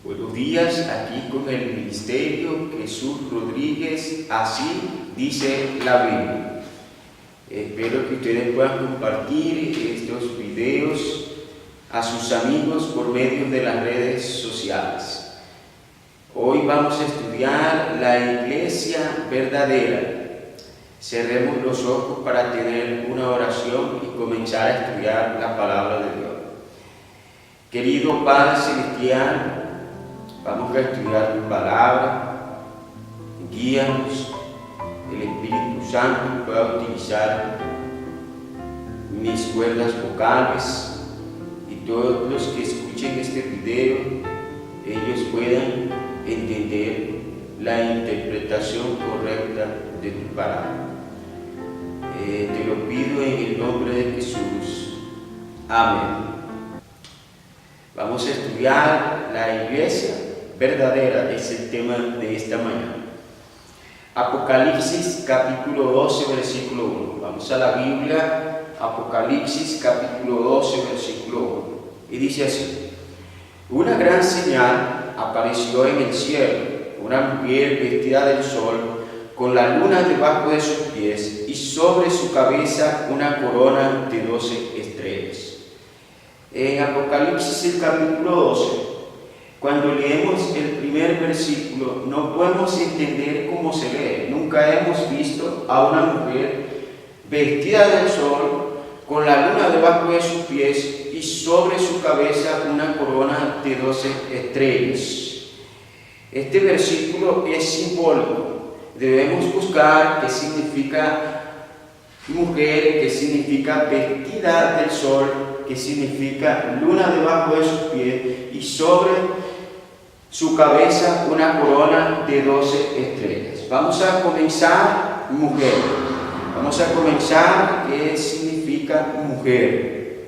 Buenos días, aquí con el Ministerio Jesús Rodríguez, así dice la Biblia. Espero que ustedes puedan compartir estos videos a sus amigos por medio de las redes sociales. Hoy vamos a estudiar la iglesia verdadera. Cerremos los ojos para tener una oración y comenzar a estudiar la palabra de Dios. Querido Padre Celestial, vamos a estudiar tu palabra. Guíanos, el Espíritu Santo pueda utilizar mis cuerdas vocales y todos los que escuchen este video, ellos puedan entender la interpretación correcta de tu palabra. Te lo pido en el nombre de Jesús. Amén. Vamos a estudiar la iglesia verdadera, es el tema de esta mañana. Apocalipsis capítulo 12, versículo 1. Vamos a la Biblia, Apocalipsis capítulo 12, versículo 1. Y dice así: una gran señal apareció en el cielo, una mujer vestida del sol, con la luna debajo de sus pies, y sobre su cabeza una corona de 12 estrellas. En Apocalipsis el capítulo 12, cuando leemos el primer versículo, no podemos entender cómo se lee. Nunca hemos visto a una mujer vestida del sol, con la luna debajo de sus pies y sobre su cabeza una corona de 12 estrellas. Este versículo es simbólico. Debemos buscar qué significa mujer, qué significa vestida del sol, qué significa luna debajo de sus pies y sobre su cabeza una corona de 12 estrellas. Vamos a comenzar mujer. Vamos a comenzar qué significa mujer.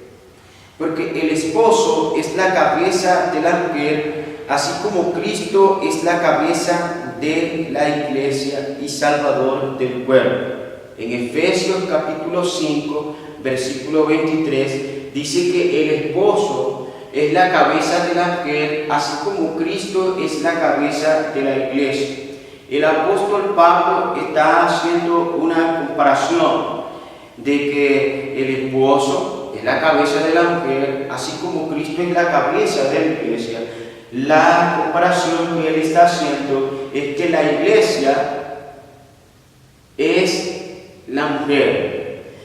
Porque el esposo es la cabeza de la mujer, así como Cristo es la cabeza de la iglesia y Salvador del pueblo. En Efesios capítulo 5, versículo 23, dice que el esposo es la cabeza de la mujer, así como Cristo es la cabeza de la iglesia. El apóstol Pablo está haciendo una comparación de que el esposo es la cabeza de la mujer, así como Cristo es la cabeza de la iglesia. La comparación que él está haciendo es que la iglesia es la mujer.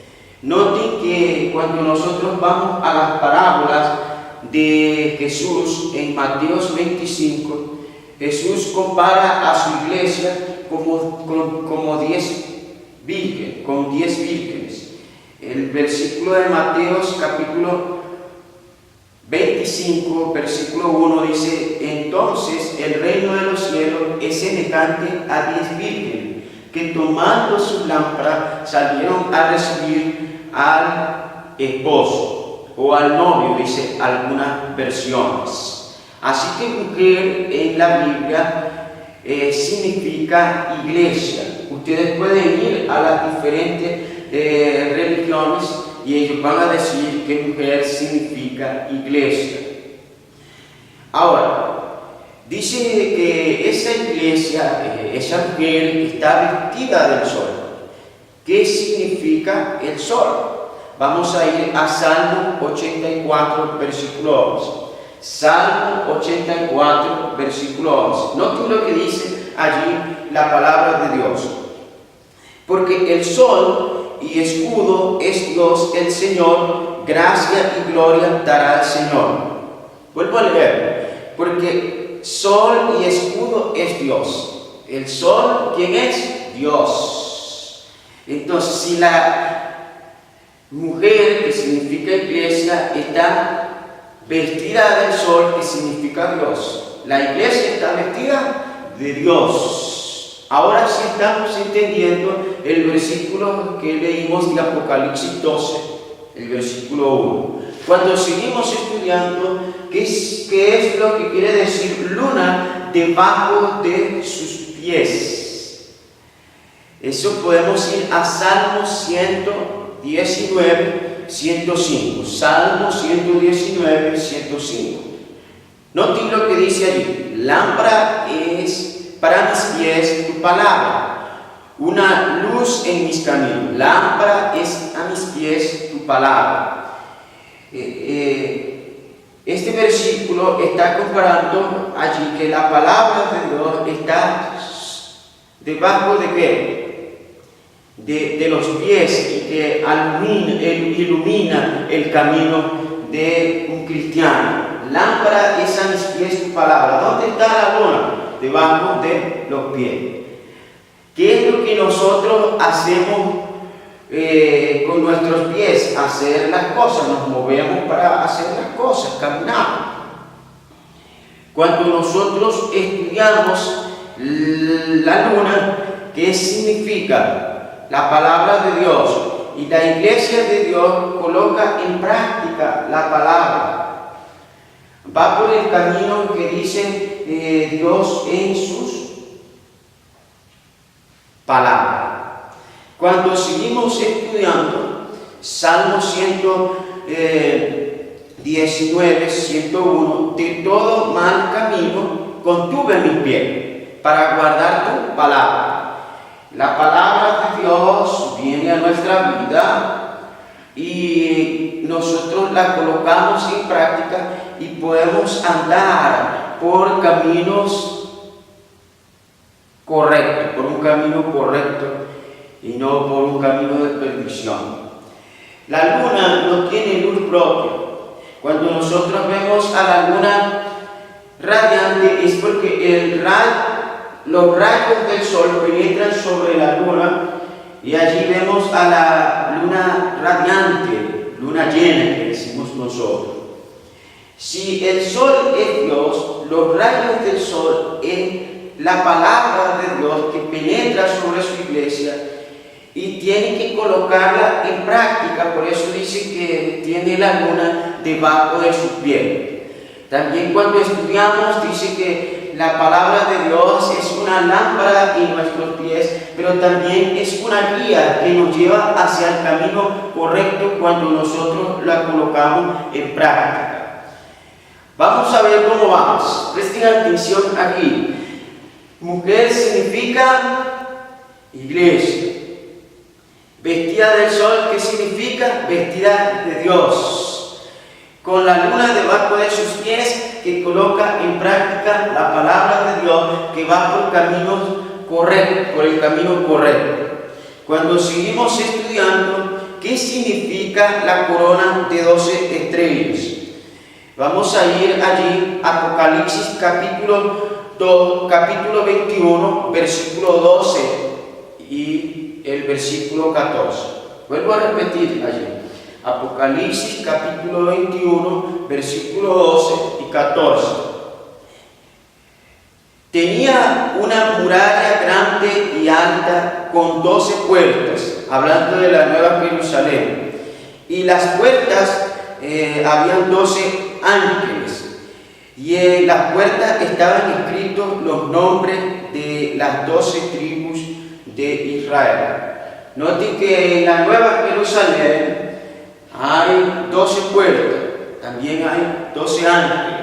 Noten que cuando nosotros vamos a las parábolas de Jesús en Mateo 25, Jesús compara a su iglesia como 10 vírgenes. El versículo de Mateo capítulo 25, versículo 1 dice: entonces el reino de los cielos es semejante a 10 vírgenes que tomando su lámpara salieron a recibir al esposo o al novio, dice algunas versiones. Así que mujer en la Biblia significa iglesia. Ustedes pueden ir a las diferentes religiones y ellos van a decir que mujer significa iglesia. Ahora, dice que esa iglesia, esa mujer está vestida del sol. ¿Qué significa el sol? Vamos a ir a Salmo 84, versículo 11. Salmo 84, versículo 11. Noten lo que dice allí la palabra de Dios. Porque el sol y escudo es Dios el Señor, gracia y gloria dará al Señor. Vuelvo a leer. Porque sol y escudo es Dios. El sol, ¿quién es? Dios. Entonces, si la mujer, que significa iglesia, está vestida del sol, que significa Dios, la iglesia está vestida de Dios. Ahora sí estamos entendiendo el versículo que leímos de Apocalipsis 12, el versículo 1. Cuando seguimos estudiando, ¿qué es lo que quiere decir luna debajo de sus pies? Eso podemos ir a Salmo 119, 105. Salmo 119, 105. Noten lo que dice allí. Lámpara es para mis pies tu palabra, una luz en mis caminos. Lámpara es a mis pies tu palabra. Este versículo está comparando allí que la palabra de Dios está debajo de qué? De los pies, y que ilumina el camino de un cristiano. Lámpara es a mis pies tu palabra. ¿Dónde está la luna? Debajo de los pies. ¿Qué es lo que nosotros hacemos con nuestros pies? Hacer las cosas, nos movemos para hacer las cosas, caminamos. Cuando nosotros estudiamos la luna, ¿qué significa? La palabra de Dios, y la iglesia de Dios coloca en práctica la palabra. Va por el camino que dice Dios en sus palabras. Cuando seguimos estudiando Salmo 119, 101, de todo mal camino contuve mis pies para guardar tu palabra. La palabra de Dios viene a nuestra vida y nosotros la colocamos en práctica y podemos andar por caminos correctos, por un camino correcto y no por un camino de perdición. La luna no tiene luz propia. Cuando nosotros vemos a la luna radiante es porque los rayos del sol penetran sobre la luna y allí vemos a la luna radiante, luna llena que decimos nosotros. Si el sol es Dios, los rayos del sol es la palabra de Dios que penetra sobre su iglesia y tiene que colocarla en práctica. Por eso dice que tiene la luna debajo de sus pies. También cuando estudiamos dice que la palabra de Dios es una lámpara en nuestros pies, pero también es una guía que nos lleva hacia el camino correcto cuando nosotros la colocamos en práctica. Vamos a ver cómo vamos. Presten atención aquí. Mujer significa iglesia. Vestida del sol, ¿qué significa? Vestida de Dios. Con la luna debajo de sus pies, que coloca en práctica la palabra de Dios, que va por caminos correctos, por el camino correcto. Cuando seguimos estudiando, ¿qué significa la corona de 12 estrellas? Vamos a ir allí, Apocalipsis capítulo 21, versículo 12 y el versículo 14. Vuelvo a repetir allí. Apocalipsis capítulo 21, versículo 12 y 14. Tenía una muralla grande y alta con 12 puertas, hablando de la Nueva Jerusalén. Y las puertas habían 12 ángeles. Y en las puertas estaban escritos los nombres de las 12 tribus de Israel. Noten que en la Nueva Jerusalén hay 12 puertas, también hay 12 ángeles,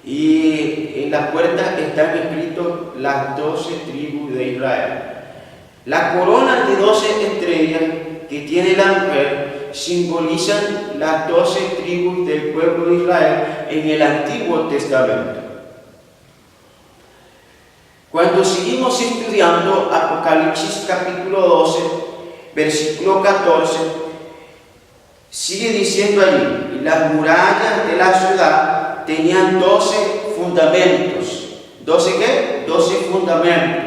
y en las puertas están escritos las 12 tribus de Israel. La corona de 12 estrellas que tiene la mujer simbolizan las 12 tribus del pueblo de Israel en el Antiguo Testamento. Cuando seguimos estudiando Apocalipsis capítulo 12, versículo 14, sigue diciendo allí, y las murallas de la ciudad tenían 12 fundamentos. ¿12 qué? 12 fundamentos.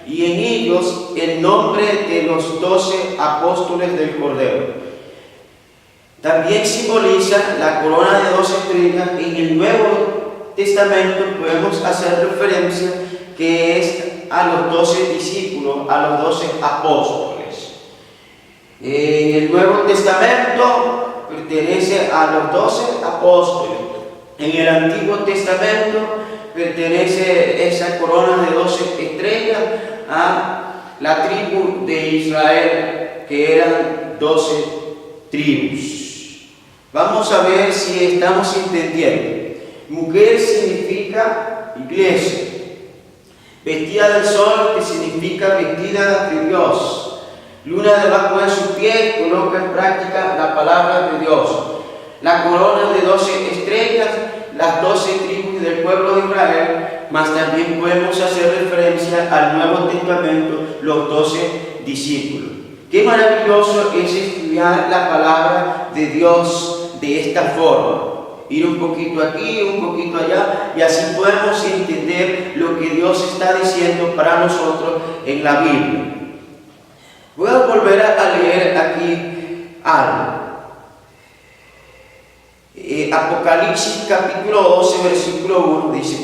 Y en ellos el nombre de los 12 apóstoles del Cordero. También simboliza la corona de 12 estrellas. En el Nuevo Testamento podemos hacer referencia que es a los 12 discípulos, a los 12 apóstoles. En el Nuevo Testamento pertenece a los 12 apóstoles. En el Antiguo Testamento pertenece esa corona de 12 estrellas a la tribu de Israel, que eran 12 tribus. Vamos a ver si estamos entendiendo. Mujer significa iglesia. Vestida del sol, que significa vestida de Dios. Luna debajo de su pie, coloca en práctica la palabra de Dios. La corona de 12 estrellas, las 12 tribus del pueblo de Israel, mas también podemos hacer referencia al Nuevo Testamento, los 12 discípulos. Qué maravilloso es estudiar la palabra de Dios de esta forma. Ir un poquito aquí, un poquito allá, y así podemos entender lo que Dios está diciendo para nosotros en la Biblia. Voy a volver a leer aquí algo. Apocalipsis capítulo 12, versículo 1 dice: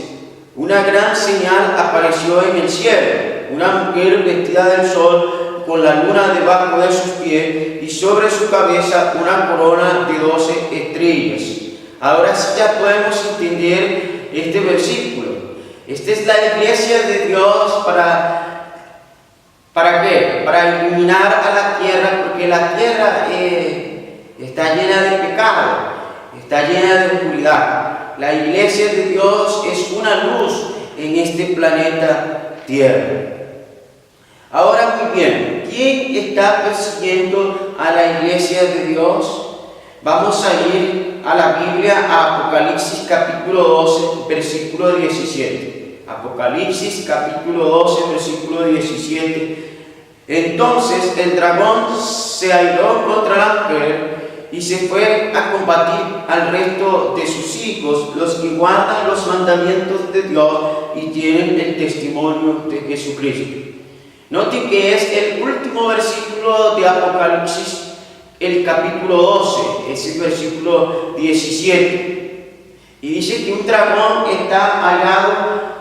una gran señal apareció en el cielo, una mujer vestida del sol, con la luna debajo de sus pies, y sobre su cabeza una corona de 12 estrellas. Ahora sí ya podemos entender este versículo. Esta es la iglesia de Dios ¿para qué? Para iluminar a la tierra, porque la tierra está llena de pecado, está llena de oscuridad. La iglesia de Dios es una luz en este planeta Tierra. Ahora muy bien, ¿quién está persiguiendo a la iglesia de Dios? Vamos a ir a la Biblia, a Apocalipsis capítulo 12, versículo 17. Apocalipsis capítulo 12, versículo 17. Entonces el dragón se airó contra la mujer y se fue a combatir al resto de sus hijos, los que guardan los mandamientos de Dios y tienen el testimonio de Jesucristo. Noten que es el último versículo de Apocalipsis, el capítulo 12, es el versículo 17. Y dice que un dragón está hallado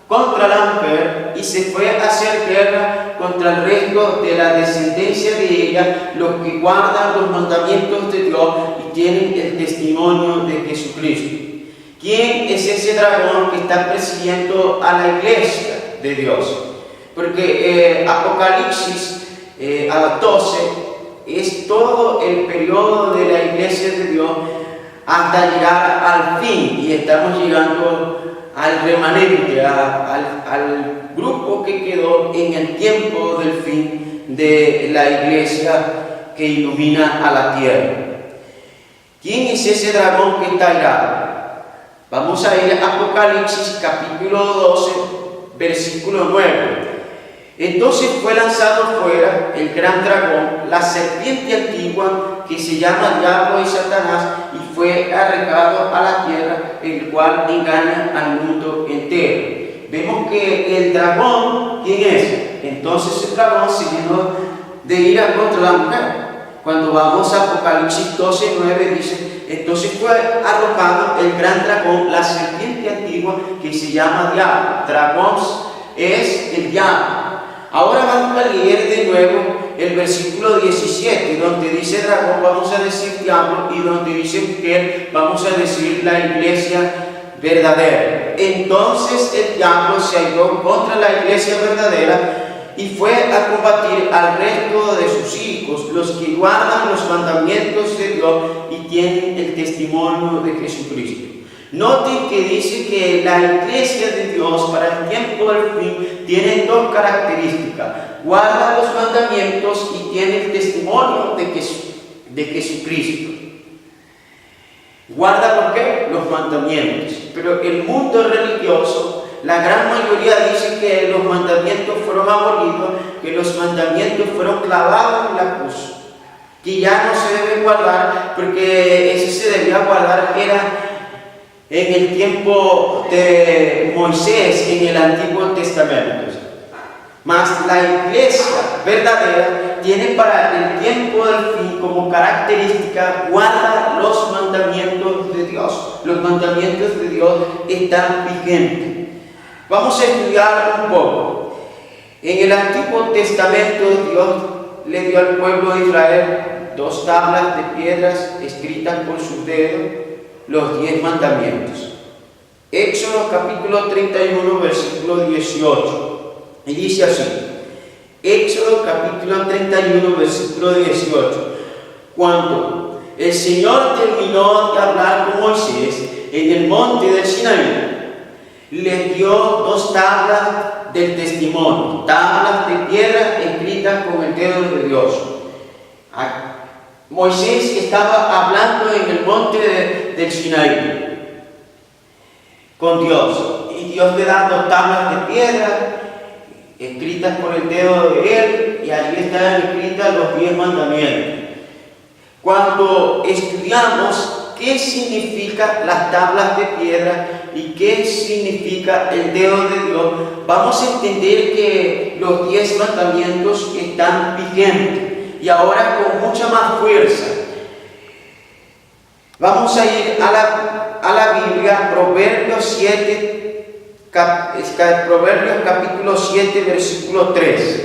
contra la mujer y se fue a hacer guerra contra el resto de la descendencia de ella, los que guardan los mandamientos de Dios y tienen el testimonio de Jesucristo. ¿Quién es ese dragón que está persiguiendo a la iglesia de Dios? Porque Apocalipsis 12 es todo el periodo de la iglesia de Dios hasta llegar al fin, y estamos llegando al remanente, al grupo que quedó en el tiempo del fin de la iglesia que ilumina a la tierra. ¿Quién es ese dragón que está airado? Vamos a ir a Apocalipsis capítulo 12, versículo 9. Entonces fue lanzado fuera el gran dragón, la serpiente antigua, que se llama Diablo y Satanás, y fue arrojado a la tierra, el cual engaña al mundo entero. Vemos que el dragón, ¿quién es? Entonces el dragón se llenó de ira contra la mujer. Cuando vamos a Apocalipsis 12, 9 dice: entonces fue arrojado el gran dragón, la serpiente antigua, que se llama Diablo. Dragón es el diablo. Ahora vamos a leer de nuevo el versículo 17, donde dice dragón vamos a decir diablo, y donde dice mujer vamos a decir la iglesia verdadera. Entonces el diablo se airó contra la iglesia verdadera y fue a combatir al resto de sus hijos, los que guardan los mandamientos de Dios y tienen el testimonio de Jesucristo. Noten que dice que la iglesia de Dios para el tiempo del fin tiene dos características: guarda los mandamientos y tiene el testimonio de Jesucristo. Guarda ¿por qué? Los mandamientos. Pero el mundo religioso, la gran mayoría dice que los mandamientos fueron abolidos, que los mandamientos fueron clavados en la cruz, que ya no se debe guardar, porque ese se debía guardar era en el tiempo de Moisés, en el Antiguo Testamento. Mas la iglesia verdadera tiene para el tiempo del fin como característica guarda los mandamientos de Dios. Los mandamientos de Dios están vigentes. Vamos a estudiar un poco. En el Antiguo Testamento Dios le dio al pueblo de Israel 2 tablas de piedras escritas por sus dedos, los 10 mandamientos. Éxodo capítulo 31, versículo 18. Y dice así, Éxodo capítulo 31, versículo 18. Cuando el Señor terminó de hablar con Moisés, en el monte del Sinaí, les dio 2 tablas del testimonio, tablas de piedra escritas con el dedo de Dios. Moisés estaba hablando en el monte del Sinaí con Dios, y Dios le da 2 tablas de piedra escritas por el dedo de él, y allí están escritas los 10 mandamientos. Cuando estudiamos qué significa las tablas de piedra y qué significa el dedo de Dios, vamos a entender que los 10 mandamientos están vigentes y ahora con mucha más fuerza. Vamos a ir a la Biblia, Proverbios capítulo 7, versículo 3.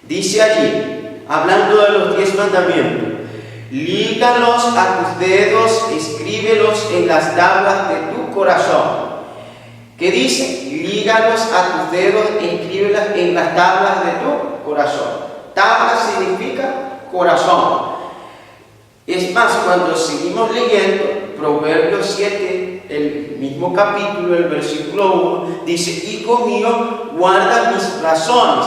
Dice allí, hablando de los 10 mandamientos: lígalos a tus dedos, escríbelos en las tablas de tu corazón. ¿Qué dice? Lígalos a tus dedos, escríbelas en las tablas de tu corazón. Tabla significa corazón. Es más, cuando seguimos leyendo Proverbios 7, el mismo capítulo, el versículo 1, dice: hijo mío, guarda mis razones,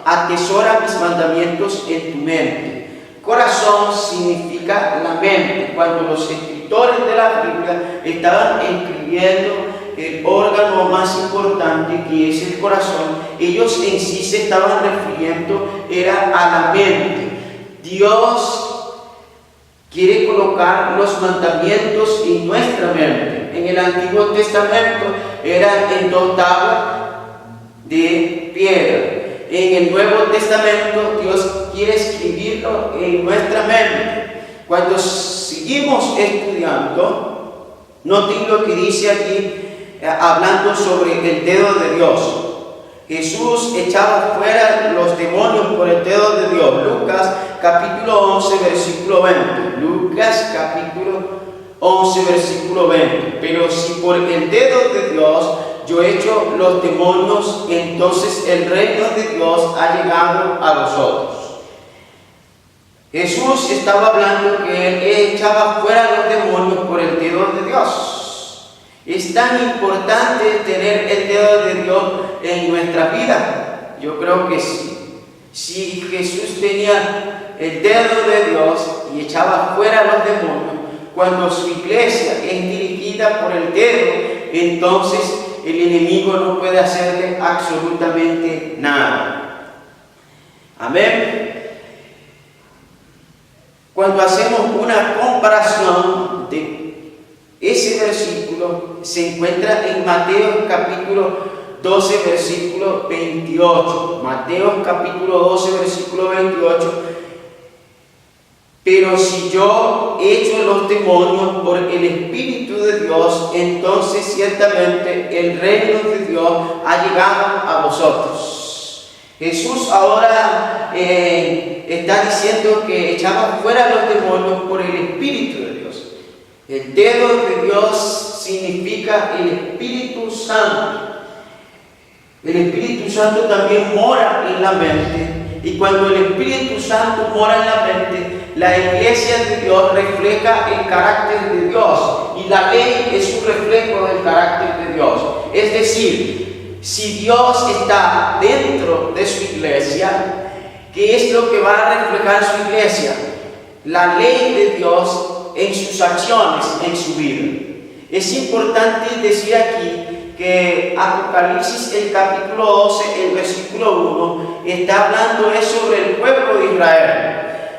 atesora mis mandamientos en tu mente. Corazón significa la mente. Cuando los escritores de la Biblia estaban escribiendo el órgano más importante, que es el corazón, ellos en sí se estaban refiriendo era a la mente. Dios quiere colocar los mandamientos en nuestra mente. En el Antiguo Testamento eran en 2 tablas de piedra. En el Nuevo Testamento Dios quiere escribirlo en nuestra mente. Cuando seguimos estudiando, noten lo que dice aquí, hablando sobre el dedo de Dios. Jesús echaba fuera los demonios por el dedo de Dios. Lucas capítulo 11, versículo 20. Lucas capítulo 11, versículo 20. Pero si por el dedo de Dios yo echo los demonios, entonces el reino de Dios ha llegado a vosotros. Jesús estaba hablando que él echaba fuera los demonios por el dedo de Dios. Es tan importante tener el dedo de Dios en nuestra vida. Yo creo que sí. Si Jesús tenía el dedo de Dios y echaba fuera los demonios, cuando su iglesia es dirigida por el dedo, entonces el enemigo no puede hacerle absolutamente nada. Amén. Cuando hacemos una comparación de ese versículo, se encuentra en Mateo capítulo 12, versículo 28. Mateo capítulo 12, versículo 28. Pero si yo echo los demonios por el Espíritu de Dios, entonces ciertamente el reino de Dios ha llegado a vosotros. Jesús ahora está diciendo que echaba fuera los demonios por el Espíritu de Dios. El dedo de Dios significa el Espíritu Santo. El Espíritu Santo también mora en la mente. Y cuando el Espíritu Santo mora en la mente, la iglesia de Dios refleja el carácter de Dios. Y la ley es un reflejo del carácter de Dios. Es decir, si Dios está dentro de su iglesia, ¿qué es lo que va a reflejar su iglesia? La ley de Dios en sus acciones, en su vida. Es importante decir aquí que Apocalipsis, el capítulo 12, el versículo 1, está hablando sobre el pueblo de Israel.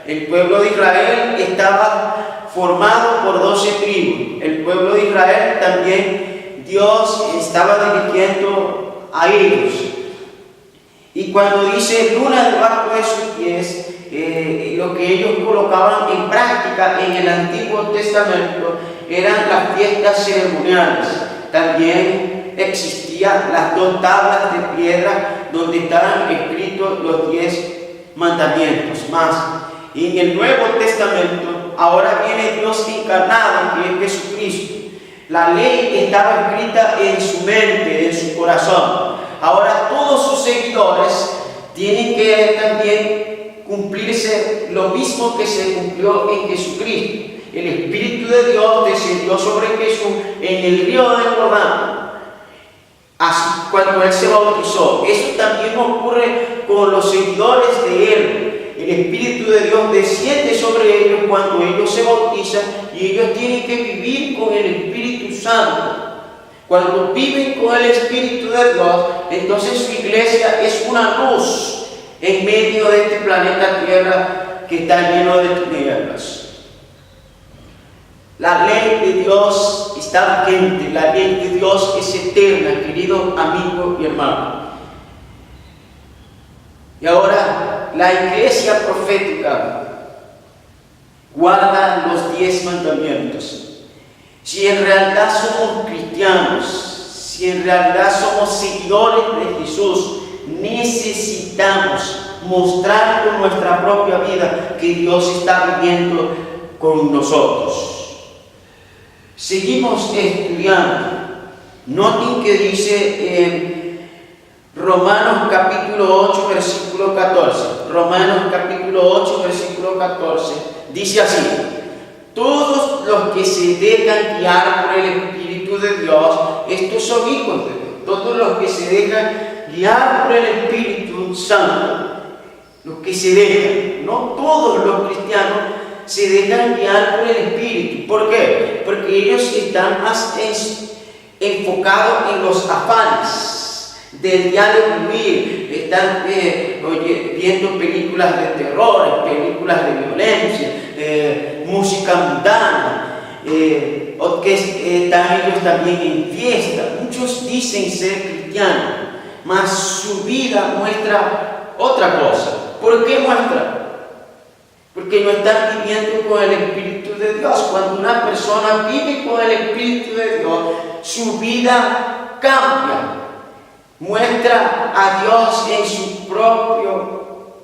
El pueblo de Israel estaba formado por 12 tribus. El pueblo de Israel también Dios estaba dirigiendo a ellos. Y cuando dice luna debajo de sus pies, lo que ellos colocaban en práctica en el Antiguo Testamento eran las fiestas ceremoniales. También existían las 2 tablas de piedra donde estaban escritos los 10 mandamientos más. Y en el Nuevo Testamento ahora viene Dios encarnado, que es Jesucristo. La ley estaba escrita en su mente, en su corazón. Ahora todos sus seguidores tienen que también cumplirse lo mismo que se cumplió en Jesucristo. El Espíritu de Dios descendió sobre Jesús en el río de Jordán, así cuando Él se bautizó. Eso también ocurre con los seguidores de Él. El Espíritu de Dios desciende sobre ellos cuando ellos se bautizan y ellos tienen que vivir con el Espíritu Santo. Cuando viven con el Espíritu de Dios, entonces su iglesia es una luz en medio de este planeta Tierra que está lleno de tinieblas. La ley de Dios está vigente, la ley de Dios es eterna, querido amigo y hermano. Y ahora, la iglesia profética guarda los 10 mandamientos. Si en realidad somos cristianos, si en realidad somos seguidores de Jesús, necesitamos mostrar con nuestra propia vida que Dios está viviendo con nosotros. Seguimos estudiando. Noten que dice en Romanos capítulo 8, versículo 14. Romanos capítulo 8, versículo 14. Dice así: todos los que se dejan guiar por el Espíritu de Dios, estos son hijos de Dios. Todos los que se dejan guiar por el Espíritu Santo, los que se dejan, no todos los cristianos se dejan guiar por el Espíritu. ¿Por qué? Porque ellos están más enfocados en los afanes del diario vivir. Están viendo películas de terror, películas de violencia, música mundana, o que están ellos también en fiesta. Muchos dicen ser cristianos, mas su vida muestra otra cosa. ¿Por qué muestra? Porque no están viviendo con el Espíritu de Dios. Cuando una persona vive con el Espíritu de Dios, su vida cambia. Muestra a Dios en su propio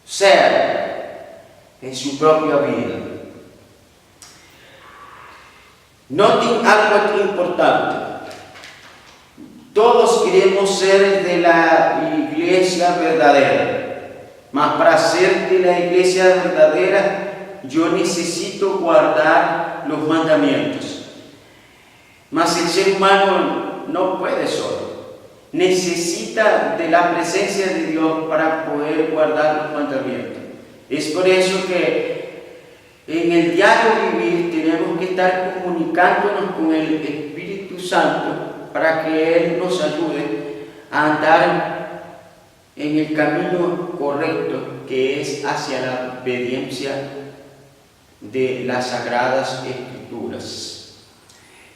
ser, en su propia vida. Noten algo importante. Todos queremos ser de la iglesia verdadera. Mas para ser de la iglesia verdadera, yo necesito guardar los mandamientos. Mas el ser humano no puede solo. Necesita de la presencia de Dios para poder guardar los mandamientos. Es por eso que en el diario vivir tenemos que estar comunicándonos con el Espíritu Santo para que Él nos ayude a andar en el camino correcto, que es hacia la obediencia de las Sagradas Escrituras.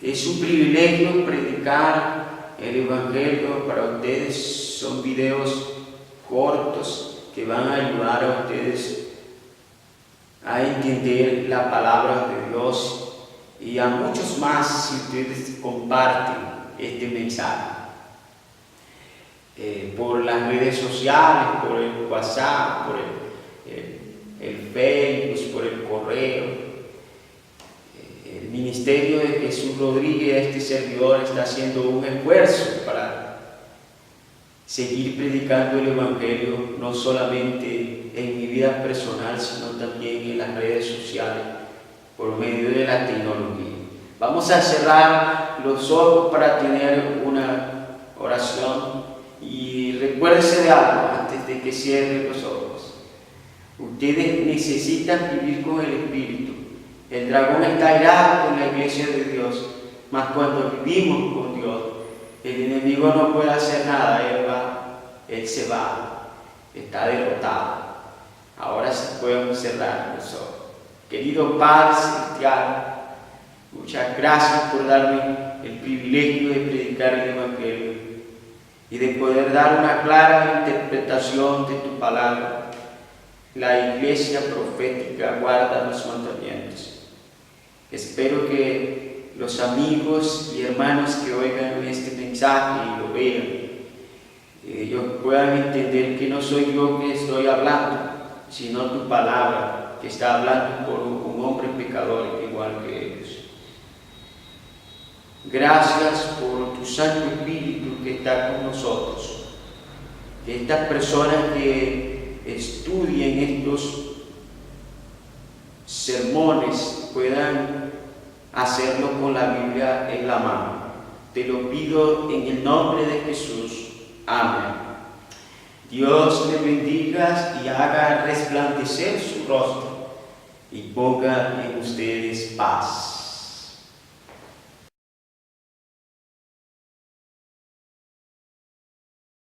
Es un privilegio predicar el Evangelio para ustedes. Son videos cortos que van a ayudar a ustedes a entender la palabra de Dios y a muchos más si ustedes comparten este mensaje. Por las redes sociales, por el WhatsApp, por el Facebook, por el correo. El ministerio de Jesús Rodríguez, este servidor, está haciendo un esfuerzo para seguir predicando el Evangelio, no solamente en mi vida personal, sino también en las redes sociales, por medio de la tecnología. Vamos a cerrar los ojos para tener una oración. Y recuérdese de algo antes de que cierre los ojos. Ustedes necesitan vivir con el Espíritu. El dragón está irado con la iglesia de Dios, mas cuando vivimos con Dios, el enemigo no puede hacer nada. Él se va, está derrotado. Ahora se pueden cerrar los ojos. Querido Padre Celestial, muchas gracias por darme el privilegio de predicar el Evangelio y de poder dar una clara interpretación de tu palabra. La iglesia profética guarda los mandamientos. Espero que los amigos y hermanos que oigan este mensaje y lo vean, ellos puedan entender que no soy yo que estoy hablando, sino tu palabra que está hablando por un hombre pecador igual que ellos. Gracias por tu Santo Espíritu que está con nosotros. Que estas personas que estudien estos sermones puedan hacerlo con la Biblia en la mano. Te lo pido en el nombre de Jesús. Amén. Dios les bendiga y haga resplandecer su rostro y ponga en ustedes paz.